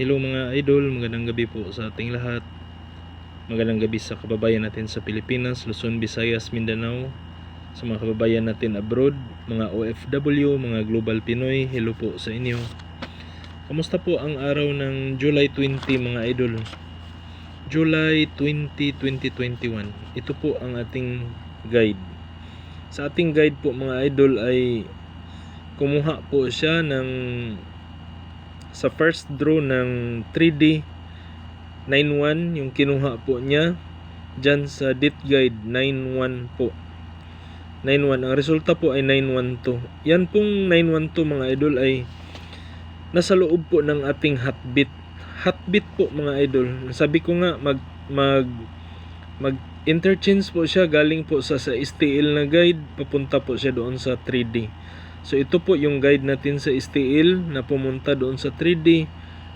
Hello mga idol, magandang gabi po sa ating lahat. Magandang gabi sa kababayan natin sa Pilipinas, Luzon, Visayas, Mindanao. Sa mga kababayan natin abroad, mga OFW, mga Global Pinoy, hello po sa inyo. Kamusta po ang araw ng July 20 mga idol? July 20, 2021. Ito po ang ating guide. Sa ating guide po mga idol ay kumuha po siya sa first draw ng 3D 9-1 yung kinuha po niya dyan sa date guide. 9-1 po, 9-1 ang resulta po ay 9-1-2. Yan pong 9-1-2 mga idol ay nasa loob po ng ating hotbit po mga idol. Sabi ko nga mag interchange po siya, galing po sa STL na guide papunta po siya doon sa 3D. So ito po yung guide natin sa STL na pumunta doon sa 3D.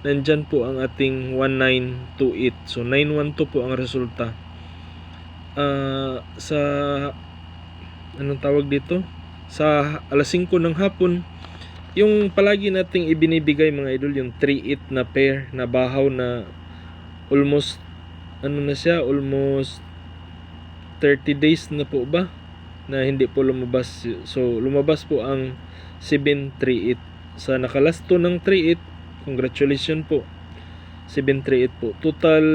Nandyan po ang ating 1928. So 912 po ang resulta. Sa anong tawag dito? Sa alas 5 ng hapon, yung palagi nating ibinibigay mga idol, yung 3-8 na pair na bahaw na almost almost 30 days na po ba na hindi po lumabas. So lumabas po ang 738 sa nakalasto ng 38. Congratulations po, 738 po, total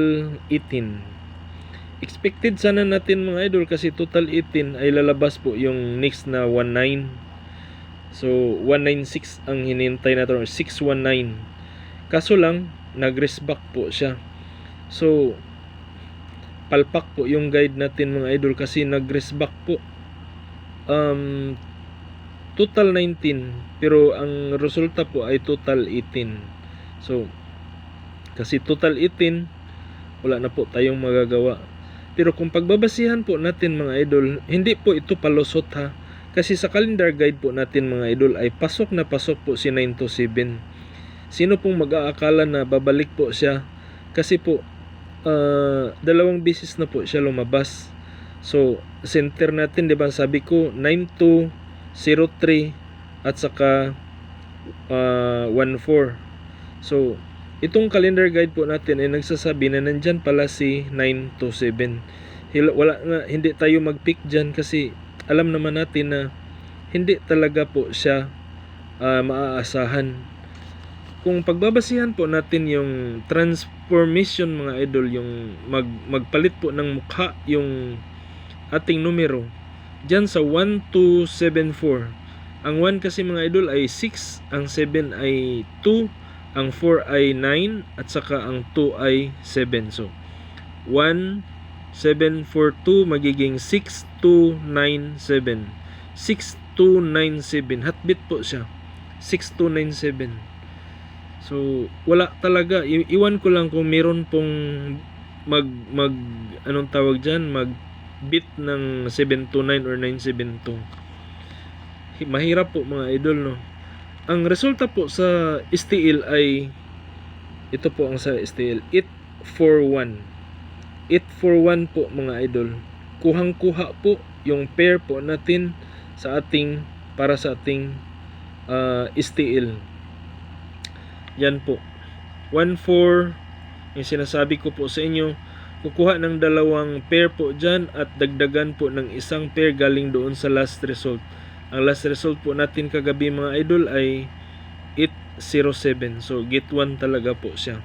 18. Expected sana natin mga idol kasi total 18 ay lalabas po yung next na 19. So 196 ang hinihintay natin, or 619. Kaso lang nag-resback po siya. So palpak po yung guide natin mga idol kasi nag-resback po. Total 19 pero ang resulta po ay total 18. So kasi total 18, wala na po tayong magagawa. Pero kung pagbabasihan po natin mga idol, hindi po ito palusot ha. Kasi sa calendar guide po natin mga idol ay pasok na pasok po si 927. Sino pong mag-aakala na babalik po siya? Kasi po dalawang beses na po siya lumabas. So center natin, di ba sabi ko 9203 at saka 14. So itong calendar guide po natin ay nagsasabi na nandyan pala si 927. Hindi tayo mag-pick dyan kasi alam naman natin na hindi talaga po siya maaasahan. Kung pagbabasihan po natin yung transformation mga idol, yung magpalit po ng mukha yung ating numero dyan sa 1274. Ang 1 kasi mga idol ay 6, ang 7 ay 2, ang 4 ay 9, at saka ang 2 ay 7. So 1742 magiging 6297. 6297, hatbit po siya, 6297. So wala talaga, iwan ko lang kung meron pong anong tawag dyan, mag bit ng 729 or 972. Mahirap po mga idol, no. Ang resulta po sa STL ay ito po ang sa STL, 841 po mga idol. Kuhang-kuha po yung pair po natin para sa ating STL. Yan po 14 yung sinasabi ko po sa inyo. Kukuha ng dalawang pair po dyan at dagdagan po ng isang pair galing doon sa last result. Ang last result po natin kagabi mga idol ay 807. So get 1 talaga po siya.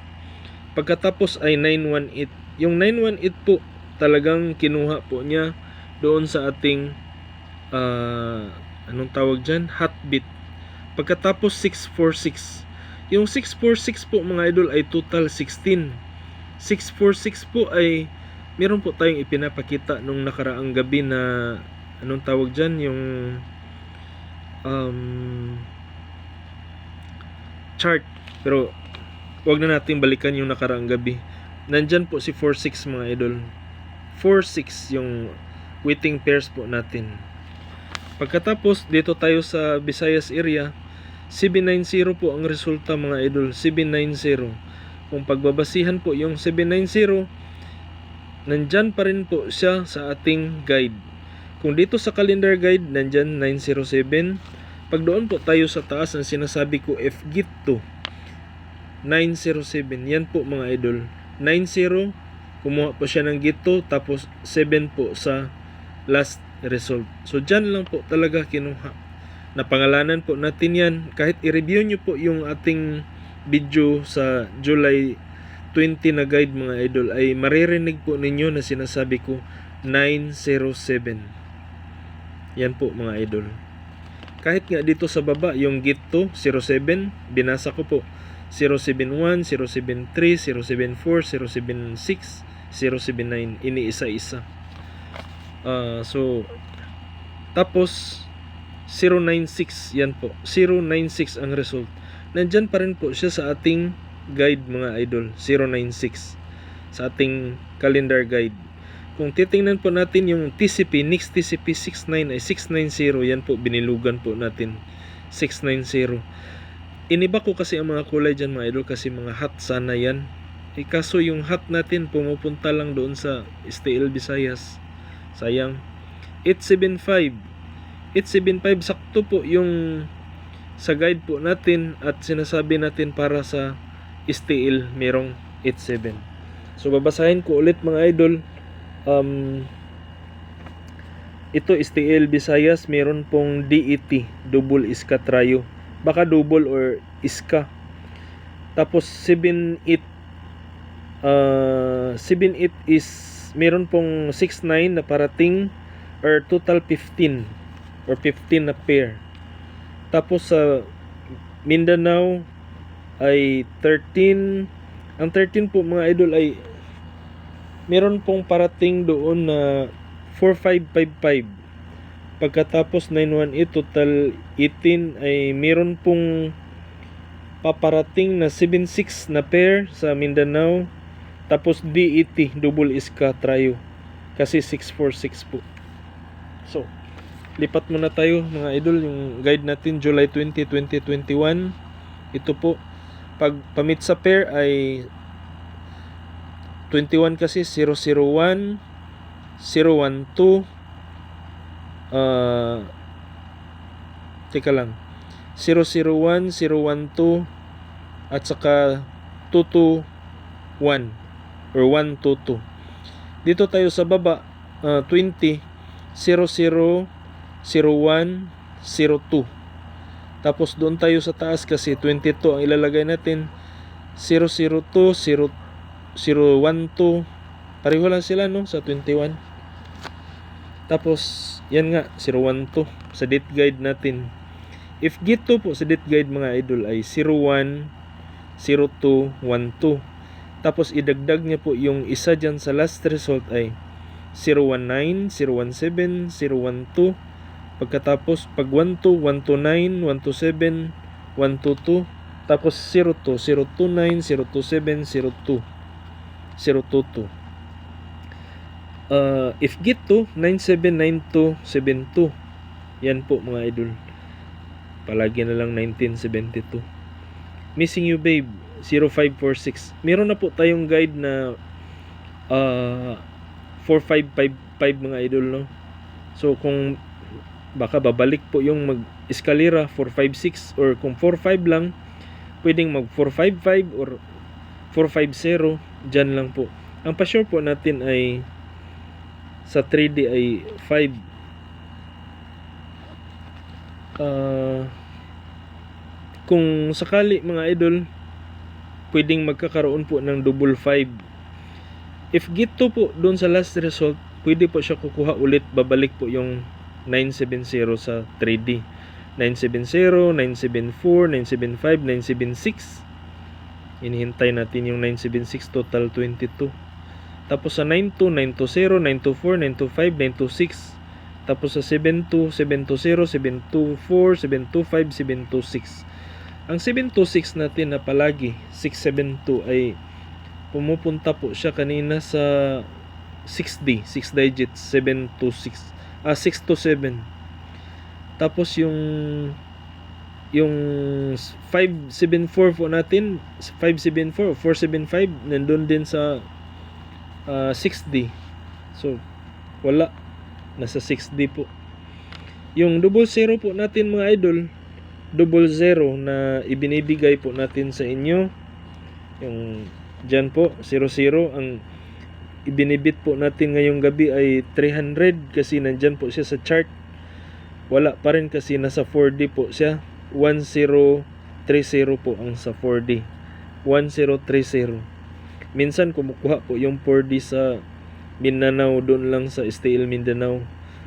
Pagkatapos ay 918. Yung 918 po talagang kinuha po niya doon sa ating anong tawag dyan, hotbit. Pagkatapos 646. Yung 646 po mga idol ay total 16. 646 po ay meron po tayong ipinapakita nung nakaraang gabi na anong tawag dyan, yung chart. Pero wag na natin balikan yung nakaraang gabi. Nandyan po si 46 mga idol. 46 yung waiting pairs po natin. Pagkatapos dito tayo sa Visayas area, 790 po ang resulta mga idol. 790. Kung pagbabasihan po yung 790, nandyan pa rin po siya sa ating guide. Kung dito sa calendar guide, nandyan 907. Pag doon po tayo sa taas, ang sinasabi ko F-git 2. 907. Yan po mga idol. 90, kumuha po siya ng gito, tapos 7 po sa last result. So dyan lang po talaga kinuha. Napangalanan po natin yan. Kahit i-review nyo po yung ating video sa July 20 na guide mga idol, ay maririnig po ninyo na sinasabi ko 907. Yan po mga idol. Kahit nga dito sa baba, yung gito 07, binasa ko po 071, 073, 074, 076, 079. Iniisa-isa. So, tapos 096, yan po. 096 ang result. Nandyan pa rin po siya sa ating guide mga idol. 096 sa ating calendar guide. Kung titingnan po natin yung TCP, next TCP 69 ay 690. Yan po, binilugan po natin 690. Iniba ko kasi ang mga kulay dyan mga idol kasi mga hot sana yan. Kaso yung hot natin pumupunta lang doon sa STL Visayas. Sayang. 875. 875 sakto po yung sa guide po natin at sinasabi natin para sa STL merong 87. So babasahin ko ulit mga idol. Ito STL Visayas, meron pong DET, double iska trio. Baka double or iska. Tapos 78 is meron pong 69 na parating, or total 15 or 15 na pair. Tapos sa Mindanao ay 13. Ang 13 po mga idol ay meron pong parating doon na 4555. Pagkatapos 918 total 18 ay meron pong paparating na 76 na pair sa Mindanao. Tapos DET, double iska trio, kasi 646 po. So, lipat muna tayo mga idol, yung guide natin July 20, 2021. Ito po, pag pamit sa pair ay 21 kasi 001, 012, teka lang, 001, 012, at saka 221 or 122. Dito tayo sa baba, 20, 00, 01, 02. Tapos doon tayo sa taas kasi 22 ang ilalagay natin. 002, 012. Pareho lang sila no sa 21. Tapos yan nga 012 sa date guide natin. If gito po sa date guide mga idol ay 01, 02, 12. Tapos idagdag niya po yung isa dyan sa last result ay 019, 017, 012. Pagkatapos pag 12, 129, 127, 122. Tapos 02, 029, 027, 02, 022. If gito 979272. Yan po mga idol. Palagi na lang 1972. Missing You Babe 0546. Meron na po tayong guide na 4555 mga idol no. So kung baka babalik po yung mag-eskalera 456, or kung 45 lang pwedeng mag 455 or 450. Dyan lang po. Ang pa-sure po natin ay sa 3D ay 5. Kung sakali mga idol pwedeng magkakaroon po ng double 5. If gito po doon sa last result, pwede po siya kukuha ulit, babalik po yung 970 sa 3D. 970, 974, 975, 976. Inihintay natin yung 976, total 22. Tapos sa 92, 920, 924, 925, 926. Tapos sa 72, 720, 724, 725, 726. Ang 726 natin na palagi 672 ay pumupunta po siya kanina sa 6D, 6 digits, 726. 627. Tapos yung 574 po natin, 574 o 475 nandun din sa 6D. So wala, nasa 6D po. Yung double zero po natin mga idol, double zero na ibinibigay po natin sa inyo Yung dyan po 00, ang ibinibit po natin ngayong gabi ay 300 kasi nandyan po siya sa chart. Wala pa rin kasi nasa 4D po siya. 1030 po ang sa 4D. 1030. Minsan kumukuha po yung 4D sa Mindanao, doon lang sa STL Mindanao,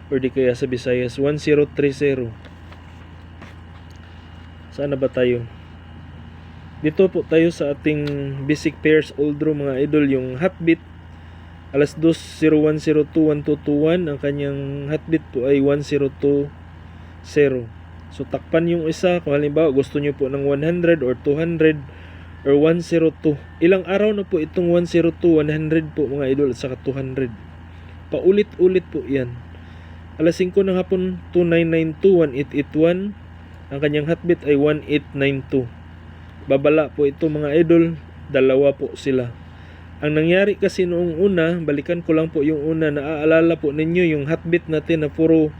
or di kaya sa Visayas. 1030. Saan na ba tayo? Dito po tayo sa ating basic pairs Oldro mga idol. Yung heartbeat alas 2:01:02 1221, ang kanyang heartbeat po ay 1020. So takpan yung isa kung halimbawa gusto nyo po ng 100 or 200 or 102. Ilang araw na po itong 102, 100 po mga idol, at saka 200. Paulit-ulit po yan. Alas 5 ng hapon 2992, 1881. Ang kanyang heartbeat ay 1892. Babala po ito mga idol, dalawa po sila. Ang nangyari kasi noong una, balikan ko lang po yung una, naaalala po ninyo yung heartbeat natin na puro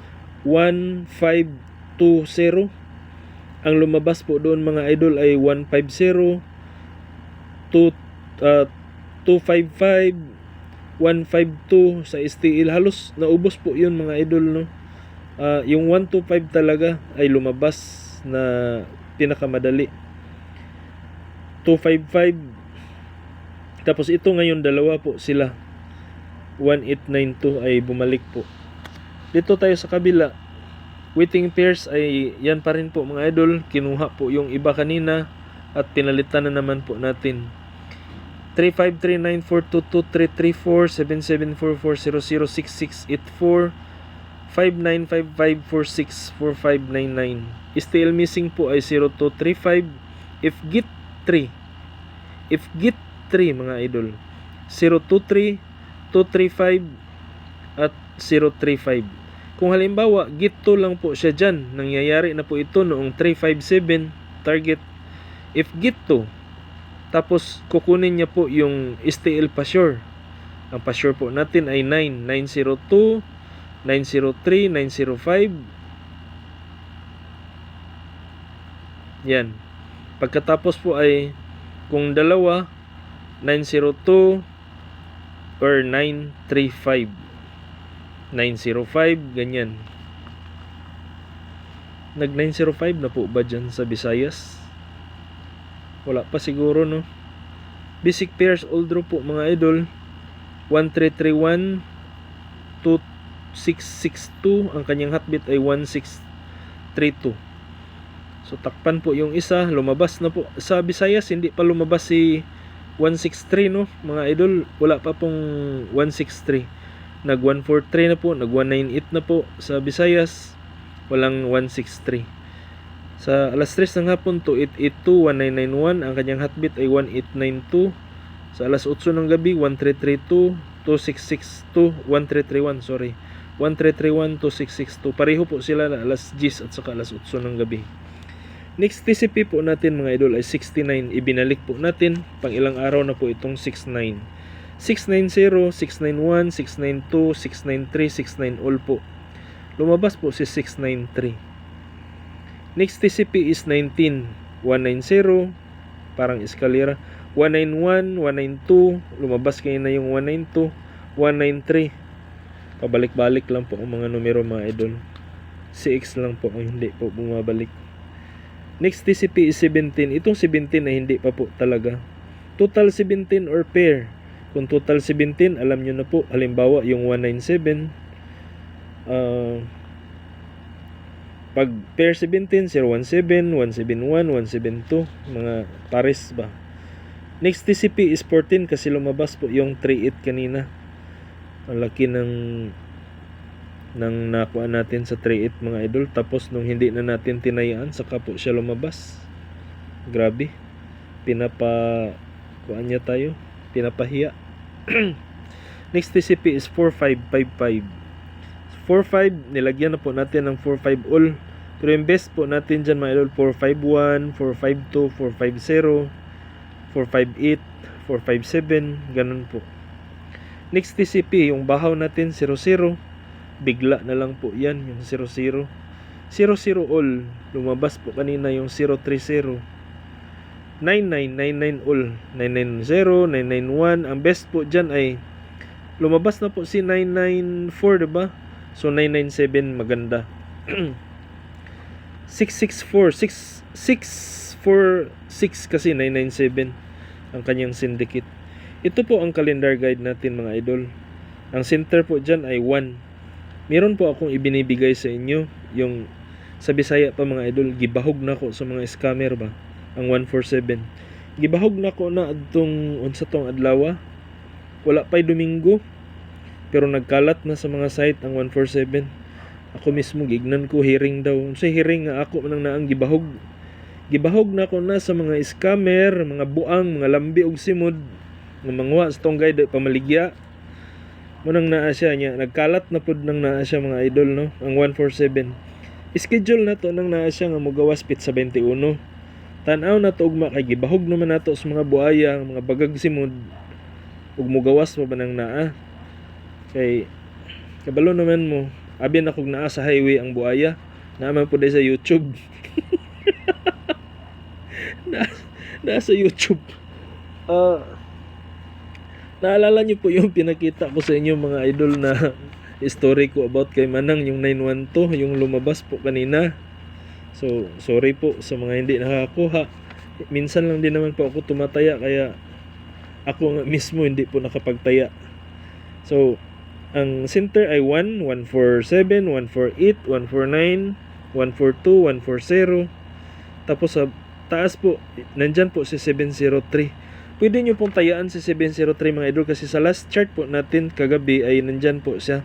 1520. Ang lumabas po doon mga idol ay 150, 255, 152 sa STL. Halos naubos po yun mga idol, no? Yung 125 talaga ay lumabas na pinakamadali. 255. Tapos ito ngayon dalawa po sila. 1892 ay bumalik po. Dito tayo sa kabila. Waiting pairs ay yan pa rin po mga idol. Kinuha po yung iba kanina at pinalitan na naman po natin. 35394223347744006684 5955464599. Still missing po ay 0235. If git 3 mga idol, 023 235 at 035. Kung halimbawa git 2 lang po siya dyan, nangyayari na po ito noong 357 target. If git 2, tapos kukunin niya po yung STL Pasure. Ang Pasure po natin ay 9, 902, 903, 905. Yan. Pagkatapos po ay kung dalawa, 902 or 935. 905, ganyan. Nag 905 na po ba dyan sa Visayas? Wala pa siguro, no? Basic pairs Oldro po mga idol. 1331 2662. Ang kanyang heartbeat ay 1632. So takpan po yung isa, lumabas na po. Sa Visayas hindi pa lumabas si 163, no mga idol. Wala pa pong 163. Nag 143 na po, nag 198 na po sa Visayas. Walang 163. Sa alas 3 ng hapon 2882 1991, ang kanyang heartbeat ay 1892. Sa alas 8 ng gabi 1332 2662 1331, sorry. 1331 2662. Pareho po sila na alas 10 at saka alas 8 ng gabi. Next TCP po natin mga idol ay 69. Ibinalik po natin. Pang ilang araw na po itong 69. 690, 691, 692, 693, 69 all po. Lumabas po si 693. Next TCP is 19. 190, parang eskalera. 191, 192, lumabas kayo na yung 192, 193. Pabalik-balik lang po ang mga numero mga idol. CX lang po ang hindi po bumabalik. Next TCP is 17. Itong 17 ay hindi pa po talaga. Total 17 or pair. Kung total 17, alam nyo na po. Halimbawa, yung 197. Pag pair 17, 017, 171, 172. Mga pares ba. Next TCP is 14 kasi lumabas po yung 38 kanina. Ang laki ng nakuha natin sa 38 mga idol. Tapos nung hindi na natin tinayaan, saka po siya lumabas. Grabe. Kuhaan niya tayo. Pinapahiya. Next TCP is 4555. 45, nilagyan na po natin ng 45 all. Pero yung best po natin dyan mga idol, 451, 452, 450, 458, 457, ganun po. Next TCP, yung bahaw natin 00. Bigla na lang po yan, yung 00. 00 all. Lumabas po kanina yung 030. 99 all. 990, 991. Ang best po dyan ay lumabas na po si 994, diba? So 997 maganda. 664, 646 kasi 997 ang kanyang syndicate. Ito po ang calendar guide natin mga idol. Ang center po dyan ay 1. Meron po akong ibinibigay sa inyo, yung sa Bisaya pa mga idol, gibahog na ko sa mga scammer ba, ang 147. Gibahog na ko na adtong unsa tong adlaw, wala pa'y Domingo, pero nagkalat na sa mga site ang 147. Ako mismo gignan ko hearing daw. Sa hearing nga ako man naang gibahog. Gibahog na ko na sa mga scammer, mga buang, mga lambi og simod, nga mangwa sa tong guide pamaligya. Munang naa siya niya, nagkalat na pud nang naa siya mga idol no, ang 147. Schedule na to nang naa siya nga mogawas pit sa 21. Tan-aw na to ugma kay gibahog naman nato sa mga buaya, mga bagag simod ug mogawas pa ba nang naa. Kay kabalo naman mo, abi na kog naa sa highway ang buaya, naman pud sa YouTube. Nasa YouTube. Naalala niyo po yung pinakita ko sa inyo mga idol na story ko about kay Manang, yung 912, yung lumabas po kanina. So, sorry po sa mga hindi nakakuha. Minsan lang din naman po ako tumataya, kaya ako mismo hindi po nakapagtaya. So, ang center ay 1, 147, 148, 149, 142, 140. Tapos sa taas po, nandyan po si 703. Pwede nyo pong tayaan si 703 mga idol, kasi sa last chart po natin kagabi ay nandyan po siya.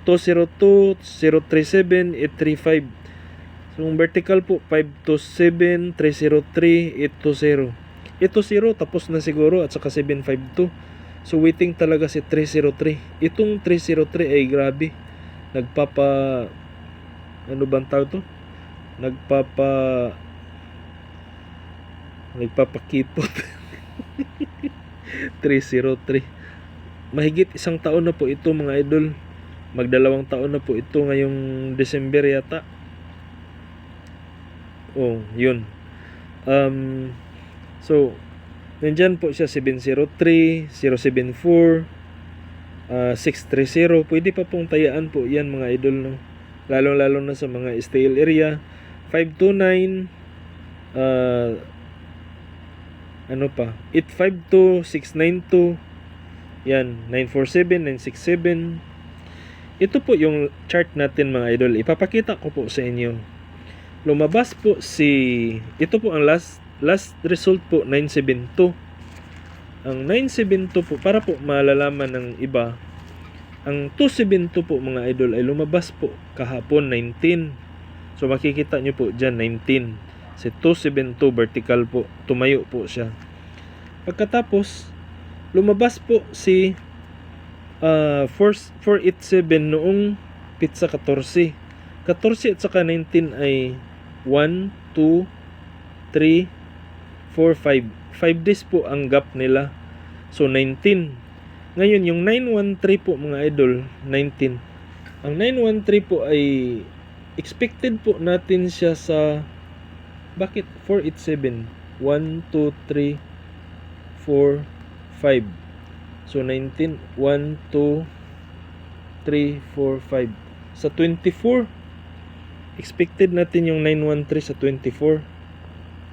202, 037, 835. So, yung vertical po, 527, 303, 820. 820, tapos na siguro, at saka 752. So, waiting talaga si 303. Itong 303 ay grabe. Ano bang tawag to? Nagpapakipot. 303. Mahigit isang taon na po ito mga idol. Magdalawang taon na po ito ngayong December yata. Oh, yun. So, nandyan po siya 703, 074, 630. Pwede pa pong tayaan po yan mga idol, no? Lalo na sa mga stale area. 529, ano pa, 852, 692, yan, 947, 967. Ito po yung chart natin mga idol. Ipapakita ko po sa inyo. Lumabas po ito po ang last result po, 972. Ang 972 po, para po malalaman ng iba, ang 272 po mga idol ay lumabas po kahapon, 19. So makikita nyo po dyan, 19. Si 272 vertical po, tumayo po siya. Pagkatapos, lumabas po si 487 noong pizza 14. 14 at saka 19 ay 1, 2, 3, 4, 5. 5 days po ang gap nila. So 19. Ngayon yung 913 po mga idol, 19. Ang 913 po ay expected po natin siya sa, bakit 487? 1, 2, 3, 4, 5. So 19, 1, 2, 3, 4, 5. Sa 24, expected natin yung 913 sa 24.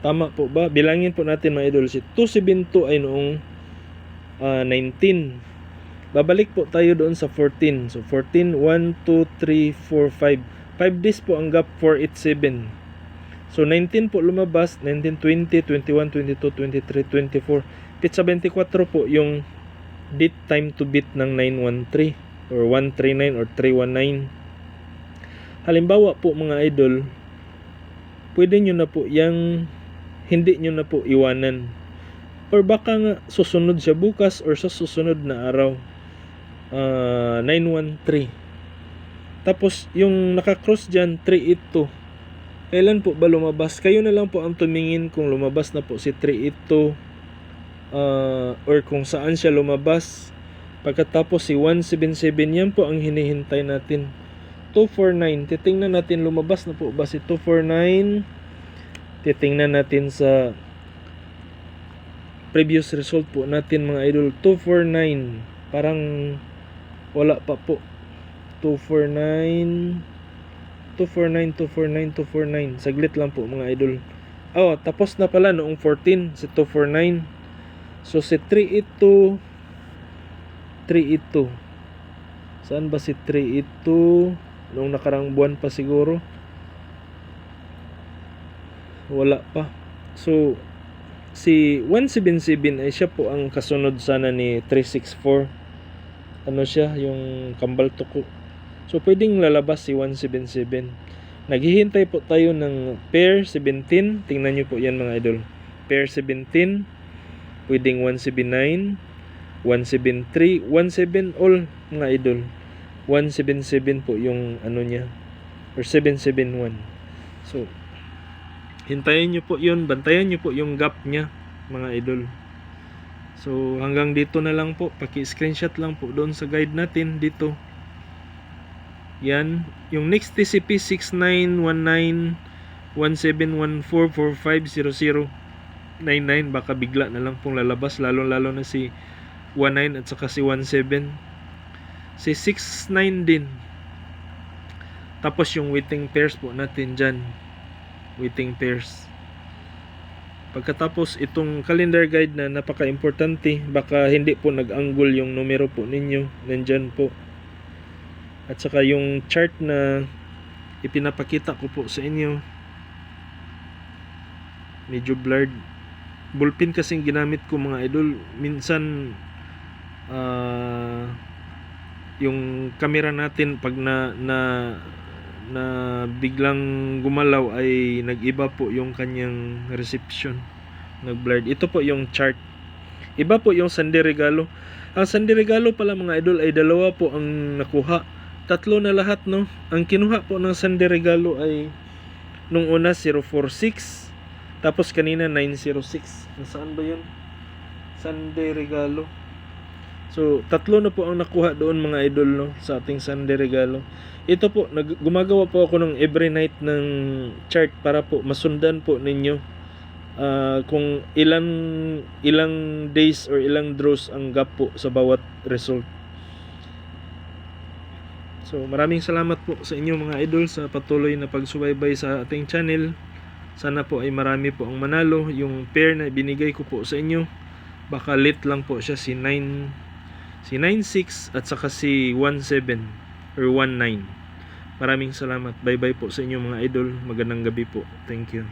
Tama po ba? Bilangin po natin mga idol. Si 272 ay noong 19. Babalik po tayo doon sa 14. So 14, 1, 2, 3, 4, 5. 5 days po ang gap, 487. So 19 po lumabas, 19, 20, 21, 22, 23, 24. Pizza 24 po yung beat time to beat ng 913 or 139 or 319. Halimbawa po mga idol, pwede nyo na po yung hindi nyo na po iwanan, or baka nga susunod siya bukas or sa susunod na araw. 913. Tapos yung nakakross dyan 382. Kailan po ba lumabas? Kayo na lang po ang tumingin kung lumabas na po si 382 or kung saan siya lumabas. Pagkatapos si 177, yan po ang hinihintay natin. 249, titingnan natin lumabas na po ba si 249. Titingnan natin sa previous result po natin mga idol, 249. Parang wala pa po. 249, 249, 249, 249. Saglit lang po mga idol. Oh, tapos na pala noong 14 si 249. So si 382, 382. Saan ba si 382? Noong nakarang buwan pa siguro. Wala pa. So si 177 ay siya po ang kasunod sana ni 364. Ano siya, yung kambal tuko. So pwedeng lalabas si 177. Naghihintay po tayo ng pair 17. Tingnan nyo po yan mga idol. Pair 17. Pwedeng 179, 173, 17 all mga idol. 177 po yung ano niya. Or 771. So hintayin nyo po yun. Bantayan nyo po yung gap niya mga idol. So hanggang dito na lang po. Paki-screenshot lang po doon sa guide natin dito. Yan. Yung next TCP 69191714450099. Baka bigla na lang pong lalabas. Lalo na si 19 at saka si 17. Si 69 din. Tapos yung waiting pairs po natin dyan. Waiting pairs. Pagkatapos itong calendar guide na napaka-importante. Baka hindi po nag-angle yung numero po ninyo. Nandyan po. At saka yung chart na ipinapakita ko po sa inyo. Medyo blurred. Ballpen kasing ginamit ko mga idol. Minsan yung camera natin pag na biglang gumalaw ay nag-iba po yung kanyang reception. Nag-blurred. Ito po yung chart. Iba po yung Sunday Regalo. Ang Sunday Regalo pala mga idol ay dalawa po ang nakuha. Tatlo na lahat, no? Ang kinuha po ng Sunday Regalo ay nung una 046, tapos kanina 906. Nasaan ba yun? Sunday Regalo. So, tatlo na po ang nakuha doon mga idol, no? Sa ating Sunday Regalo. Ito po, gumagawa po ako ng every night ng chart para po masundan po ninyo kung ilang days or ilang draws ang gap po sa bawat result. So maraming salamat po sa inyo mga idol sa patuloy na pagsubaybay sa ating channel. Sana po ay marami po ang manalo. Yung pair na binigay ko po sa inyo, baka late lang po siya, si 96 at saka si 17 or 19. Maraming salamat. Bye bye po sa inyo mga idol. Magandang gabi po. Thank you.